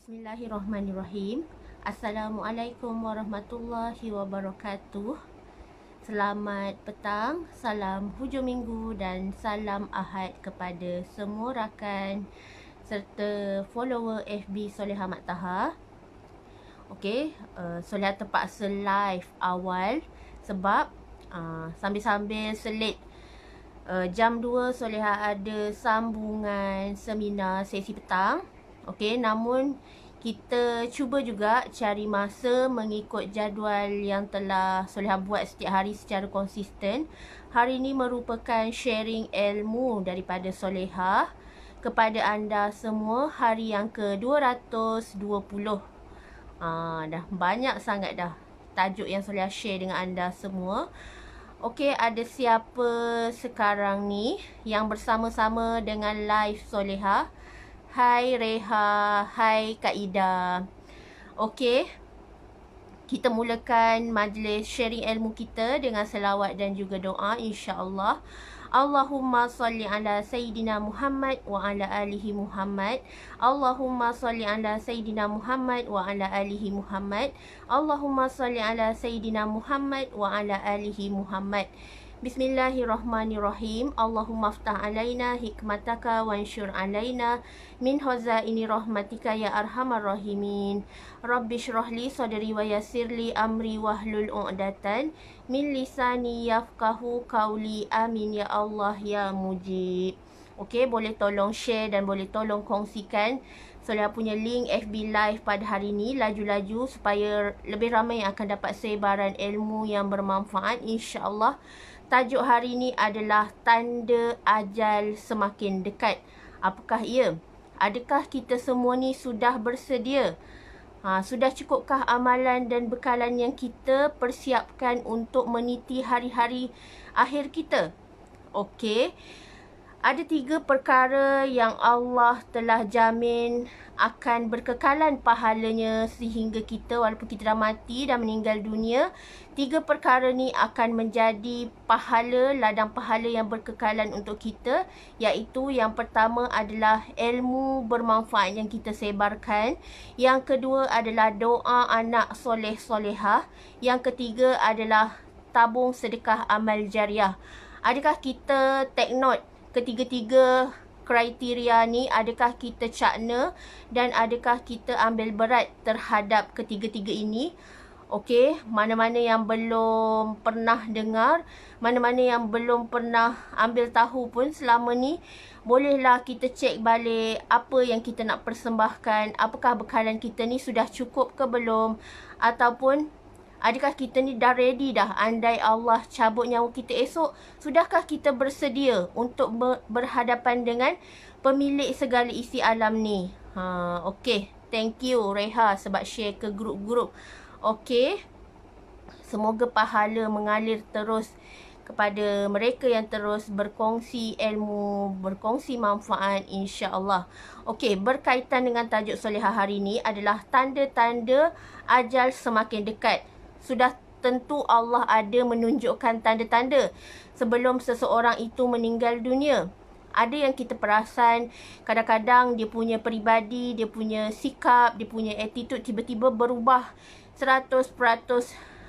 Bismillahirrahmanirrahim. Assalamualaikum warahmatullahi wabarakatuh. Selamat petang, salam hujung minggu dan salam Ahad kepada semua rakan serta follower FB Soleha Mak Taha. Okey, Soleha terpaksa live awal sebab sambil-sambil selit jam 2 Soleha ada sambungan seminar sesi petang. Okey, namun kita cuba juga cari masa mengikut jadual yang telah Soleha buat setiap hari secara konsisten. Hari ini merupakan sharing ilmu daripada Soleha kepada anda semua, hari yang ke-220. Dah banyak sangat dah tajuk yang Soleha share dengan anda semua. Okey, ada siapa sekarang ni yang bersama-sama dengan live Soleha? Hai Reha, hai Kak Ida. Okey, kita mulakan majlis sharing ilmu kita dengan selawat dan juga doa, insya-Allah. Allahumma salli ala Sayyidina Muhammad wa ala alihi Muhammad. Allahumma salli ala Sayyidina Muhammad wa ala alihi Muhammad. Allahumma salli ala Sayyidina Muhammad wa ala alihi Muhammad. Bismillahirrahmanirrahim. Allahumma aftah alaina hikmataka wa ansyur alaina min hazaini rahmatika ya arhamar rahimin. Rabbi syrahli sadri wa yassirli amri wahlul 'uqdatan min lisani yafqahu qawli. Amin ya Allah ya mujib. Okey, boleh tolong share dan boleh tolong kongsikan Soleha punya link FB Live pada hari ini laju-laju supaya lebih ramai yang akan dapat sebaran ilmu yang bermanfaat, insya-Allah. Tajuk hari ini adalah tanda ajal semakin dekat. Apakah ia? Adakah kita semua ni sudah bersedia? Sudah cukupkah amalan dan bekalan yang kita persiapkan untuk meniti hari-hari akhir kita? Okey. Ada 3 perkara yang Allah telah jamin akan berkekalan pahalanya sehingga kita, walaupun kita dah mati dan meninggal dunia, 3 perkara ni akan menjadi pahala, ladang pahala yang berkekalan untuk kita, iaitu yang pertama adalah ilmu bermanfaat yang kita sebarkan, yang kedua adalah doa anak soleh-solehah, yang ketiga adalah tabung sedekah amal jariah. Adakah kita take note ketiga-tiga kriteria ni? Adakah kita cakna dan adakah kita ambil berat terhadap ketiga-tiga ini? Okey, mana-mana yang belum pernah dengar, mana-mana yang belum pernah ambil tahu pun selama ni, bolehlah kita cek balik apa yang kita nak persembahkan, apakah bekalan kita ni sudah cukup ke belum, ataupun adakah kita ni dah ready dah, andai Allah cabut nyawa kita esok, sudahkah kita bersedia untuk berhadapan dengan pemilik segala isi alam ni? Okey, thank you Reha sebab share ke grup-grup. Okey, semoga pahala mengalir terus kepada mereka yang terus berkongsi ilmu, berkongsi manfaat, insya-Allah. Okey, berkaitan dengan tajuk Soleha hari ini adalah tanda-tanda ajal semakin dekat. Sudah tentu Allah ada menunjukkan tanda-tanda sebelum seseorang itu meninggal dunia. Ada yang kita perasan, kadang-kadang dia punya peribadi, dia punya sikap, dia punya attitude tiba-tiba berubah 100%.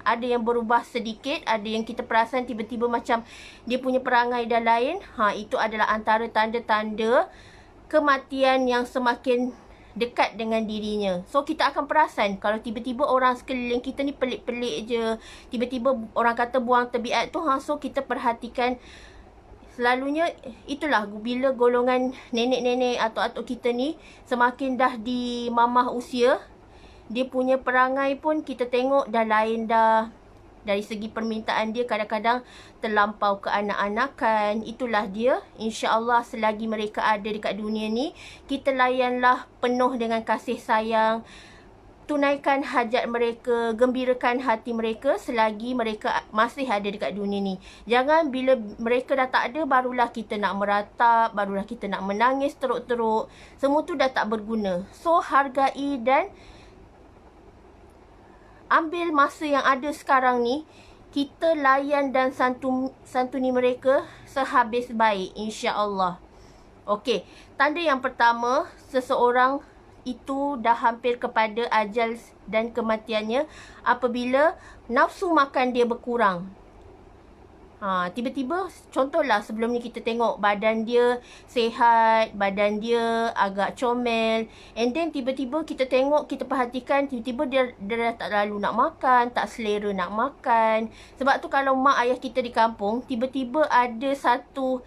Ada yang berubah sedikit, ada yang kita perasan tiba-tiba macam dia punya perangai dah lain. Itu adalah antara tanda-tanda kematian yang semakin dekat dengan dirinya. So, kita akan perasan kalau tiba-tiba orang sekeliling kita ni pelik-pelik je. Tiba-tiba orang kata buang tabiat tu. So, kita perhatikan. Selalunya, itulah bila golongan nenek-nenek atau atuk kita ni semakin dah di mamah usia, dia punya perangai pun kita tengok dah lain dah. Dari segi permintaan dia kadang-kadang terlampau keanak-anakan. Itulah dia. InsyaAllah selagi mereka ada dekat dunia ni, kita layanlah penuh dengan kasih sayang. Tunaikan hajat mereka, gembirakan hati mereka selagi mereka masih ada dekat dunia ni. Jangan bila mereka dah tak ada, barulah kita nak meratap, barulah kita nak menangis teruk-teruk. Semua tu dah tak berguna. So, hargai dan ambil masa yang ada sekarang ni, kita layan dan santuni mereka sehabis baik, insya-Allah. Okey, tanda yang pertama, seseorang itu dah hampir kepada ajal dan kematiannya apabila nafsu makan dia berkurang. Tiba-tiba contohlah sebelum ni kita tengok badan dia sihat, badan dia agak comel, and then tiba-tiba kita tengok, kita perhatikan tiba-tiba dia dah tak lalu nak makan, tak selera nak makan. Sebab tu kalau mak ayah kita di kampung tiba-tiba ada satu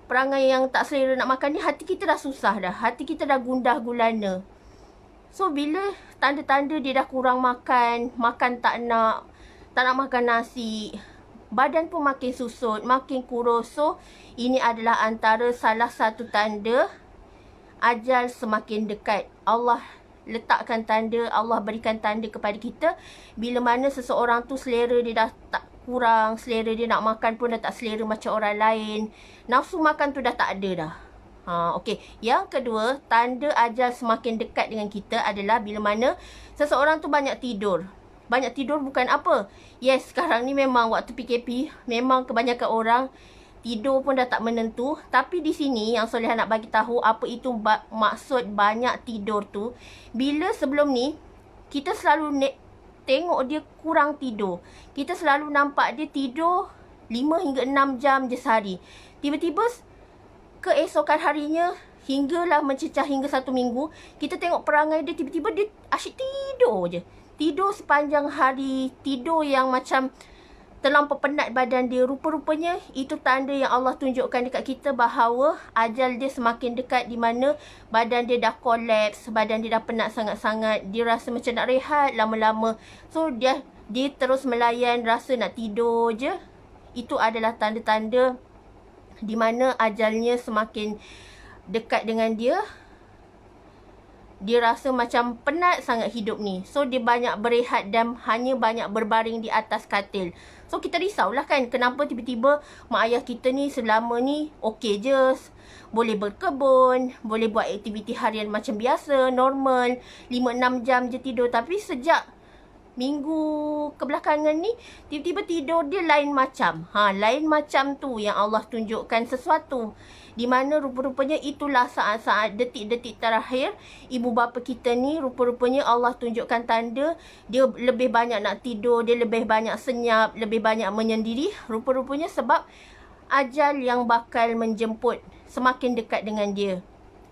perangai yang tak selera nak makan ni, hati kita dah susah dah, hati kita dah gundah gulana. So bila tanda-tanda dia dah kurang makan, tak nak makan nasi, badan pun makin susut, makin kurus. So, ini adalah antara salah satu tanda ajal semakin dekat. Allah letakkan tanda, Allah berikan tanda kepada kita bila mana seseorang tu selera dia dah tak kurang, selera dia nak makan pun dah tak selera macam orang lain. Nafsu makan tu dah tak ada dah. Okey. Yang kedua, tanda ajal semakin dekat dengan kita adalah bila mana seseorang tu banyak tidur. Banyak tidur bukan apa. Yes, sekarang ni memang waktu PKP, memang kebanyakan orang tidur pun dah tak menentu. Tapi di sini yang Soleh nak bagi tahu apa itu maksud banyak tidur tu. Bila sebelum ni, kita selalu tengok dia kurang tidur. Kita selalu nampak dia tidur 5 hingga 6 jam je sehari. Tiba-tiba keesokan harinya, hinggalah mencecah hingga 1 minggu, kita tengok perangai dia tiba-tiba dia asyik tidur je. Tidur sepanjang hari, tidur yang macam terlampau penat badan dia. Rupa-rupanya itu tanda yang Allah tunjukkan dekat kita bahawa ajal dia semakin dekat, di mana badan dia dah kolaps, badan dia dah penat sangat-sangat, dia rasa macam nak rehat lama-lama. So dia terus melayan, rasa nak tidur je. Itu adalah tanda-tanda di mana ajalnya semakin dekat dengan dia. Dia rasa macam penat sangat hidup ni. So, dia banyak berehat dan hanya banyak berbaring di atas katil. So, kita risaulah kan. Kenapa tiba-tiba mak ayah kita ni selama ni okey je. Boleh berkebun, boleh buat aktiviti harian macam biasa, normal. 5-6 jam je tidur. Tapi sejak minggu kebelakangan ni, tiba-tiba tidur dia lain macam. Lain macam tu yang Allah tunjukkan sesuatu. Di mana rupa-rupanya itulah saat-saat detik-detik terakhir ibu bapa kita ni, rupa-rupanya Allah tunjukkan tanda dia lebih banyak nak tidur, dia lebih banyak senyap, lebih banyak menyendiri. Rupa-rupanya sebab ajal yang bakal menjemput semakin dekat dengan dia.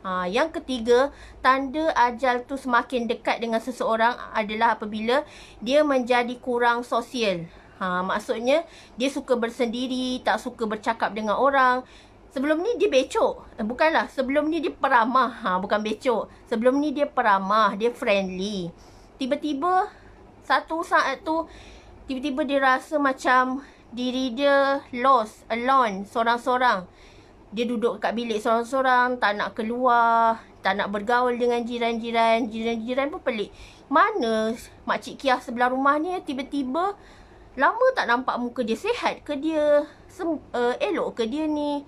Yang ketiga, tanda ajal tu semakin dekat dengan seseorang adalah apabila dia menjadi kurang sosial. Maksudnya dia suka bersendiri, tak suka bercakap dengan orang. Sebelum ni dia becok. Bukanlah, sebelum ni dia peramah. Bukan becok. Sebelum ni dia peramah, dia friendly. Tiba-tiba satu saat tu, tiba-tiba dia rasa macam diri dia lost, alone, sorang-sorang. Dia duduk kat bilik sorang-sorang, tak nak keluar, tak nak bergaul dengan jiran-jiran. Jiran-jiran pun pelik. Mana makcik Kiah sebelah rumah ni tiba-tiba lama tak nampak muka dia, sihat ke dia? Elok ke dia ni?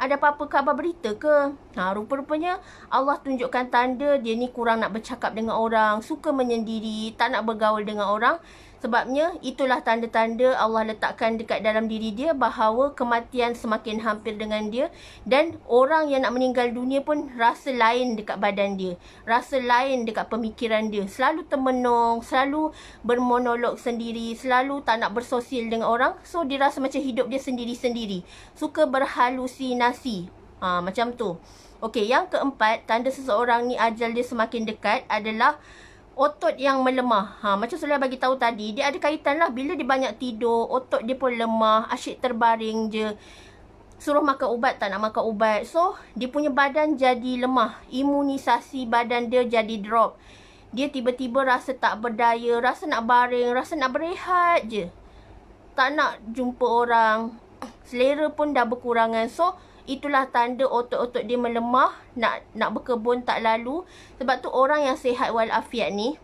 Ada apa-apa khabar berita ke? Rupa-rupanya Allah tunjukkan tanda dia ni kurang nak bercakap dengan orang, suka menyendiri, tak nak bergaul dengan orang. Sebabnya itulah tanda-tanda Allah letakkan dekat dalam diri dia bahawa kematian semakin hampir dengan dia. Dan orang yang nak meninggal dunia pun rasa lain dekat badan dia, rasa lain dekat pemikiran dia. Selalu termenung, selalu bermonolog sendiri, selalu tak nak bersosial dengan orang. So dia rasa macam hidup dia sendiri-sendiri, suka berhalusinasi. Macam tu. Okey, yang keempat, tanda seseorang ni ajal dia semakin dekat adalah otot yang melemah. Macam Soleh bagi tahu tadi, dia ada kaitan lah. Bila dia banyak tidur, otot dia pun lemah, asyik terbaring je. Suruh makan ubat, tak nak makan ubat. So, dia punya badan jadi lemah. Imunisasi badan dia jadi drop. Dia tiba-tiba rasa tak berdaya, rasa nak baring, rasa nak berehat je. Tak nak jumpa orang. Selera pun dah berkurangan. So, itulah tanda otot-otot dia melemah, nak berkebun tak lalu. Sebab tu orang yang sihat walafiat ni,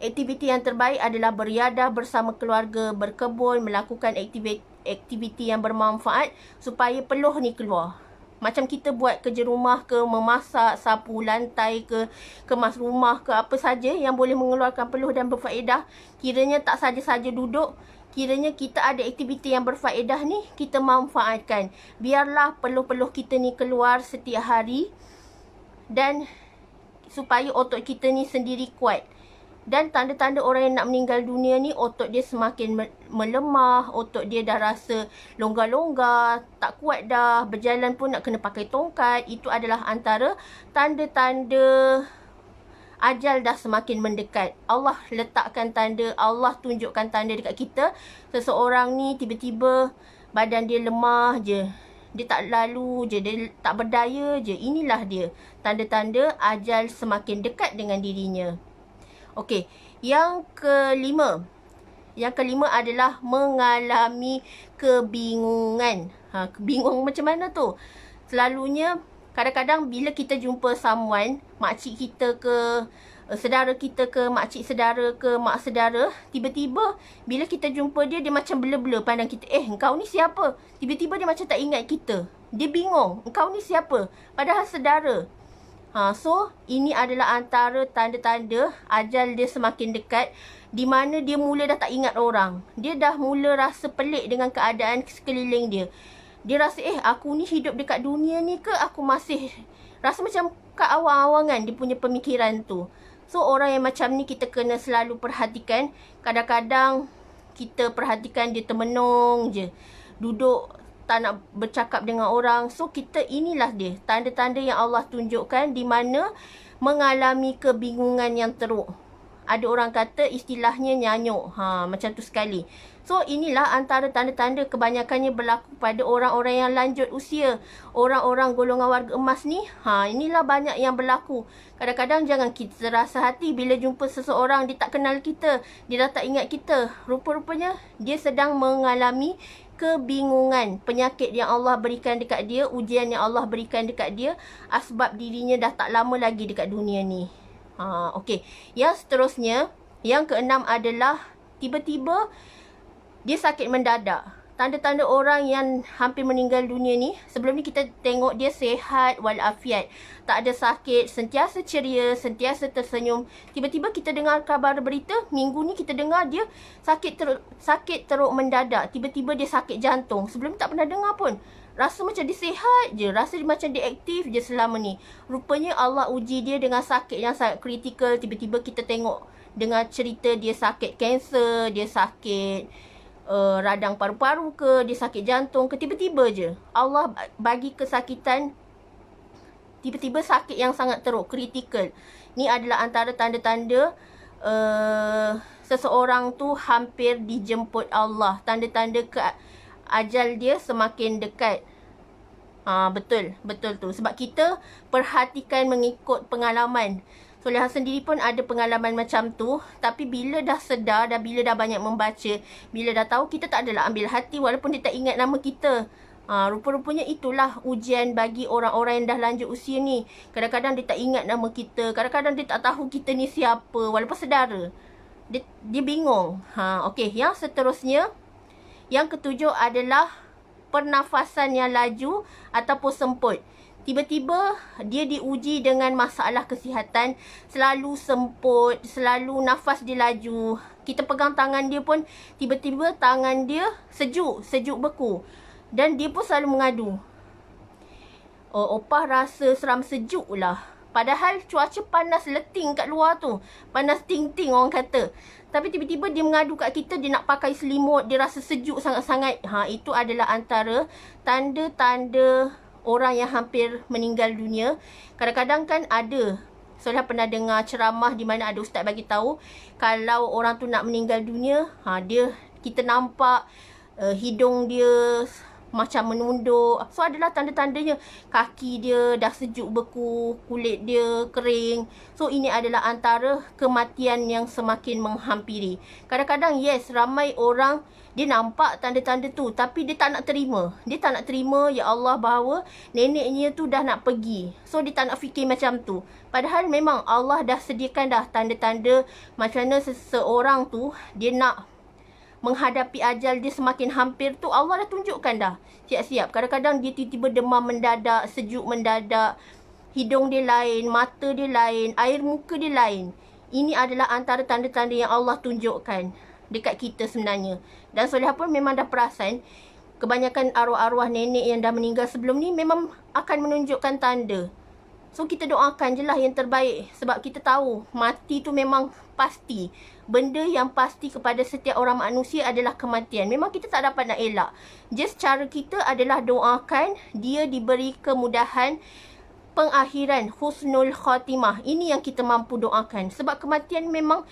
aktiviti yang terbaik adalah beriadah bersama keluarga, berkebun, melakukan aktiviti yang bermanfaat supaya peluh ni keluar. Macam kita buat kerja rumah ke, memasak, sapu lantai ke, kemas rumah ke, apa saja yang boleh mengeluarkan peluh dan berfaedah. Kiranya tak saja-saja duduk, kiranya kita ada aktiviti yang berfaedah ni, kita manfaatkan. Biarlah peluh-peluh kita ni keluar setiap hari. Dan supaya otot kita ni sendiri kuat. Dan tanda-tanda orang yang nak meninggal dunia ni, otot dia semakin melemah, otot dia dah rasa longgar-longgar, tak kuat dah, berjalan pun nak kena pakai tongkat. Itu adalah antara tanda-tanda ajal dah semakin mendekat. Allah letakkan tanda, Allah tunjukkan tanda dekat kita. Seseorang ni tiba-tiba badan dia lemah je, dia tak lalu je, dia tak berdaya je. Inilah dia tanda-tanda ajal semakin dekat dengan dirinya. Okey, yang kelima. Yang kelima adalah mengalami kebingungan. Bingung macam mana tu? Selalunya, kadang-kadang bila kita jumpa someone, makcik kita ke, saudara kita ke, makcik saudara ke, mak saudara, tiba-tiba bila kita jumpa dia, dia macam blur-blur pandang kita. Engkau ni siapa? Tiba-tiba dia macam tak ingat kita. Dia bingung, engkau ni siapa? Padahal saudara. So, ini adalah antara tanda-tanda ajal dia semakin dekat, di mana dia mula dah tak ingat orang. Dia dah mula rasa pelik dengan keadaan sekeliling dia. Dia rasa, aku ni hidup dekat dunia ni ke? Aku masih rasa macam kat awang-awangan dia punya pemikiran tu. So, orang yang macam ni kita kena selalu perhatikan. Kadang-kadang kita perhatikan dia termenung je, duduk tak nak bercakap dengan orang. So, inilah dia tanda-tanda yang Allah tunjukkan di mana mengalami kebingungan yang teruk. Ada orang kata istilahnya nyanyuk. Macam tu sekali. So, inilah antara tanda-tanda, kebanyakannya berlaku pada orang-orang yang lanjut usia. Orang-orang golongan warga emas ni, inilah banyak yang berlaku. Kadang-kadang jangan kita rasa hati bila jumpa seseorang, dia tak kenal kita, dia dah tak ingat kita. Rupa-rupanya dia sedang mengalami kebingungan, penyakit yang Allah berikan dekat dia, ujian yang Allah berikan dekat dia, sebab dirinya dah tak lama lagi dekat dunia ni. Okey. Yang seterusnya, yang keenam adalah tiba-tiba dia sakit mendadak. Tanda-tanda orang yang hampir meninggal dunia ni, sebelum ni kita tengok dia sihat walafiat, tak ada sakit, sentiasa ceria, sentiasa tersenyum. Tiba-tiba kita dengar kabar berita, minggu ni kita dengar dia sakit teruk mendadak. Tiba-tiba dia sakit jantung. Sebelum ni tak pernah dengar pun. Rasa macam dia sihat je, rasa macam dia aktif je selama ni. Rupanya Allah uji dia dengan sakit yang sangat kritikal. Tiba-tiba kita tengok, dengar cerita dia sakit kanser, dia sakit radang paru-paru ke, dia sakit jantung ke, tiba-tiba je Allah bagi kesakitan, tiba-tiba sakit yang sangat teruk, kritikal. Ni adalah antara tanda-tanda seseorang tu hampir dijemput Allah. Tanda-tanda ajal dia semakin dekat. Betul tu. Sebab kita perhatikan mengikut pengalaman. Soleha sendiri pun ada pengalaman macam tu. Tapi bila dah sedar, bila dah banyak membaca, bila dah tahu, kita tak adalah ambil hati walaupun dia tak ingat nama kita. Rupa-rupanya itulah ujian bagi orang-orang yang dah lanjut usia ni. Kadang-kadang dia tak ingat nama kita, kadang-kadang dia tak tahu kita ni siapa walaupun saudara. Dia bingung. Okey, yang seterusnya, yang ketujuh adalah pernafasan yang laju ataupun semput. Tiba-tiba dia diuji dengan masalah kesihatan, selalu semput, selalu nafas dia laju. Kita pegang tangan dia pun tiba-tiba tangan dia sejuk beku. Dan dia pun selalu mengadu. Opah rasa seram sejuk lah. Padahal cuaca panas leting kat luar tu. Panas ting-ting orang kata. Tapi tiba-tiba dia mengadu kat kita, dia nak pakai selimut, dia rasa sejuk sangat-sangat. Itu adalah antara tanda-tanda orang yang hampir meninggal dunia. Kadang-kadang kan ada, saya pernah dengar ceramah di mana ada ustaz bagi tahu, kalau orang tu nak meninggal dunia, kita nampak hidung dia macam menunduk. So, adalah tanda-tandanya. Kaki dia dah sejuk beku, kulit dia kering. So, ini adalah antara kematian yang semakin menghampiri. Kadang-kadang, yes, ramai orang, dia nampak tanda-tanda tu, tapi dia tak nak terima. Dia tak nak terima, ya Allah, bahawa neneknya tu dah nak pergi. So, dia tak nak fikir macam tu. Padahal memang Allah dah sediakan dah tanda-tanda macam mana seseorang tu, dia nak menghadapi ajal dia semakin hampir tu, Allah dah tunjukkan dah. Siap-siap. Kadang-kadang dia tiba-tiba demam mendadak, sejuk mendadak, hidung dia lain, mata dia lain, air muka dia lain. Ini adalah antara tanda-tanda yang Allah tunjukkan dekat kita sebenarnya. Dan Soleha pun memang dah perasan, kebanyakan arwah-arwah nenek yang dah meninggal sebelum ni memang akan menunjukkan tanda. So kita doakan je lah yang terbaik. Sebab kita tahu mati tu memang pasti. Benda yang pasti kepada setiap orang manusia adalah kematian. Memang kita tak dapat nak elak. Just cara kita adalah doakan dia diberi kemudahan pengakhiran, husnul khatimah. Ini yang kita mampu doakan. Sebab kematian memang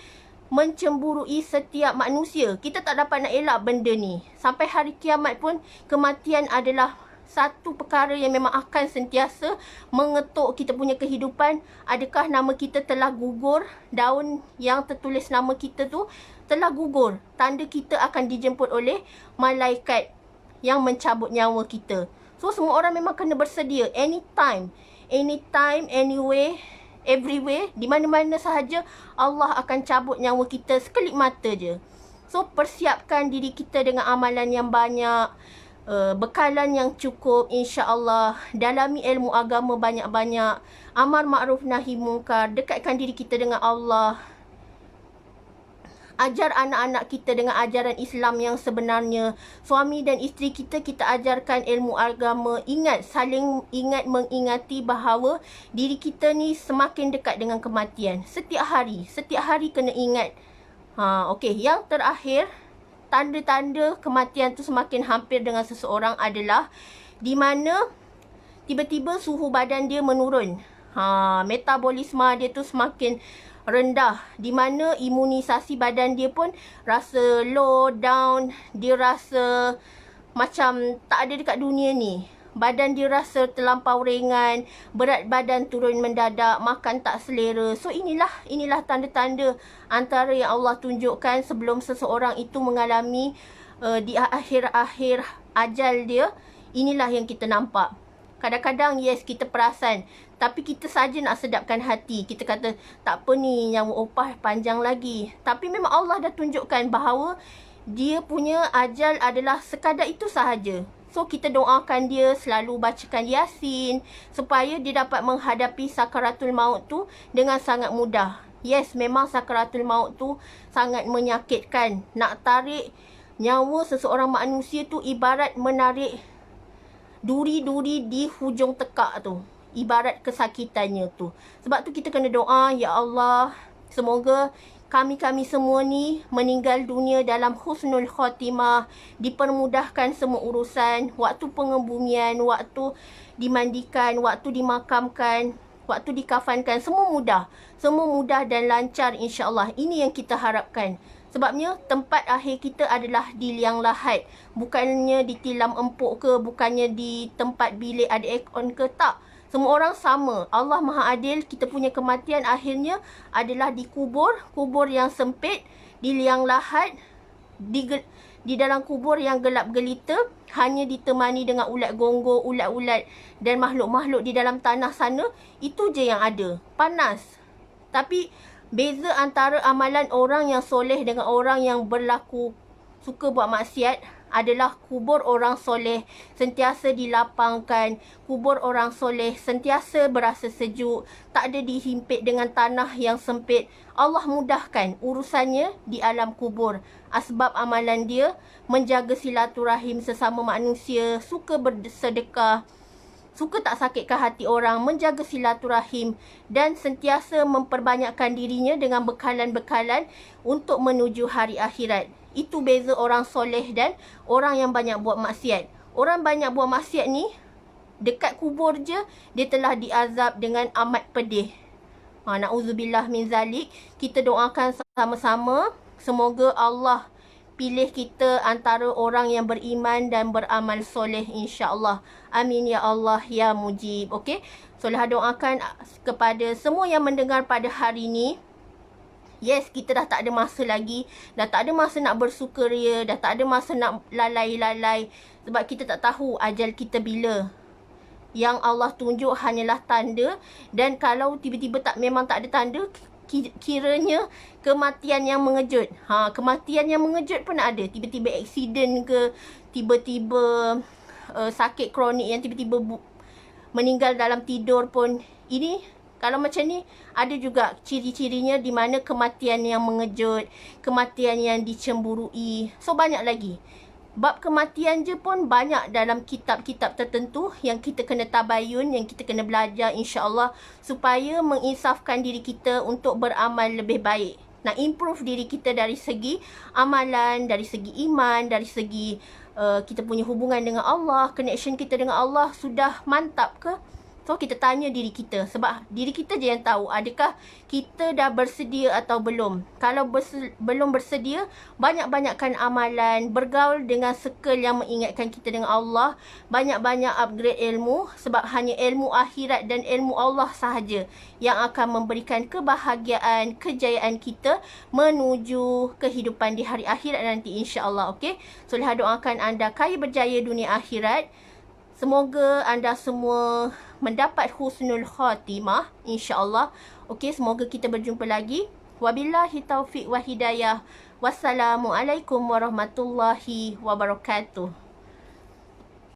mencemburui setiap manusia. Kita tak dapat nak elak benda ni. Sampai hari kiamat pun kematian adalah satu perkara yang memang akan sentiasa mengetuk kita punya kehidupan. Adakah nama kita telah gugur? Daun yang tertulis nama kita tu telah gugur. Tanda kita akan dijemput oleh malaikat yang mencabut nyawa kita. So semua orang memang kena bersedia. Anytime, anywhere, everywhere, di mana-mana sahaja Allah akan cabut nyawa kita sekelip mata je. So persiapkan diri kita dengan amalan yang banyak, bekalan yang cukup, insya-Allah. Dalami ilmu agama banyak-banyak, amar makruf nahi mungkar, dekatkan diri kita dengan Allah. Ajar anak-anak kita dengan ajaran Islam yang sebenarnya. Suami dan isteri kita, kita ajarkan ilmu agama. Saling ingat mengingati bahawa diri kita ni semakin dekat dengan kematian. Setiap hari kena ingat. Okey, yang terakhir, tanda-tanda kematian tu semakin hampir dengan seseorang adalah di mana tiba-tiba suhu badan dia menurun. Metabolisme dia tu semakin rendah, di mana imunisasi badan dia pun rasa low, down, dia rasa macam tak ada dekat dunia ni. Badan dia rasa terlampau ringan, berat badan turun mendadak, makan tak selera. So inilah tanda-tanda antara yang Allah tunjukkan sebelum seseorang itu mengalami di akhir-akhir ajal dia. Inilah yang kita nampak. Kadang-kadang yes kita perasan, tapi kita saja nak sedapkan hati. Kita kata tak apa ni, nyawa opah panjang lagi. Tapi memang Allah dah tunjukkan bahawa dia punya ajal adalah sekadar itu sahaja. So kita doakan dia, selalu bacakan Yasin supaya dia dapat menghadapi sakaratul maut tu dengan sangat mudah. Yes, memang sakaratul maut tu sangat menyakitkan. Nak tarik nyawa seseorang manusia tu ibarat menarik duri-duri di hujung tekak tu. Ibarat kesakitannya tu. Sebab tu kita kena doa, ya Allah, semoga kami-kami semua ni meninggal dunia dalam husnul khatimah, dipermudahkan semua urusan, waktu pengebumian, waktu dimandikan, waktu dimakamkan, waktu dikafankan, semua mudah dan lancar, insya-Allah. Ini yang kita harapkan. Sebabnya tempat akhir kita adalah di liang lahat. Bukannya di tilam empuk ke, bukannya di tempat bilik ada aircon ke, tak. Semua orang sama. Allah Maha Adil. Kita punya kematian akhirnya adalah di kubur yang sempit, di liang lahat, di dalam kubur yang gelap gelita, hanya ditemani dengan ulat gonggong, ulat-ulat dan makhluk-makhluk di dalam tanah sana. Itu je yang ada. Panas. Tapi beza antara amalan orang yang soleh dengan orang yang berlaku suka buat maksiat adalah kubur orang soleh sentiasa dilapangkan. Kubur orang soleh sentiasa berasa sejuk, tak ada dihimpit dengan tanah yang sempit. Allah mudahkan urusannya di alam kubur. Asbab amalan dia menjaga silaturahim sesama manusia, suka bersedekah, suka tak sakitkan hati orang, menjaga silaturahim dan sentiasa memperbanyakkan dirinya dengan bekalan-bekalan untuk menuju hari akhirat. Itu beza orang soleh dan orang yang banyak buat maksiat. Orang banyak buat maksiat ni, dekat kubur je dia telah diazab dengan amat pedih. Na'udzubillah min zalik. Kita doakan sama-sama, semoga Allah pilih kita antara orang yang beriman dan beramal soleh, insya-Allah. Amin ya Allah ya mujib. Okey. So lah doakan kepada semua yang mendengar pada hari ni. Yes, kita dah tak ada masa lagi. Dah tak ada masa nak bersukaria. Dah tak ada masa nak lalai-lalai. Sebab kita tak tahu ajal kita bila. Yang Allah tunjuk hanyalah tanda. Dan kalau tiba-tiba memang tak ada tanda, kiranya kematian yang mengejut. Kematian yang mengejut pun ada. Tiba-tiba aksiden ke, tiba-tiba sakit kronik yang tiba-tiba meninggal dalam tidur pun. Ini kalau macam ni, ada juga ciri-cirinya di mana kematian yang mengejut, kematian yang dicemburui. So banyak lagi. Bab kematian je pun banyak dalam kitab-kitab tertentu yang kita kena tabayun, yang kita kena belajar insya-Allah supaya menginsafkan diri kita untuk beramal lebih baik. Nak improve diri kita dari segi amalan, dari segi iman, dari segi kita punya hubungan dengan Allah, connection kita dengan Allah sudah mantap ke? So, kita tanya diri kita. Sebab diri kita je yang tahu adakah kita dah bersedia atau belum. Kalau belum bersedia, banyak-banyakkan amalan, bergaul dengan circle yang mengingatkan kita dengan Allah, banyak-banyak upgrade ilmu. Sebab hanya ilmu akhirat dan ilmu Allah sahaja yang akan memberikan kebahagiaan, kejayaan kita menuju kehidupan di hari akhirat nanti insya-Allah. Okey. So, lihat doakan anda kaya berjaya dunia akhirat. Semoga anda semua mendapat husnul khatimah insya-Allah. Okey, semoga kita berjumpa lagi. Wabillahi taufiq wa hidayah. Wassalamualaikum warahmatullahi wabarakatuh.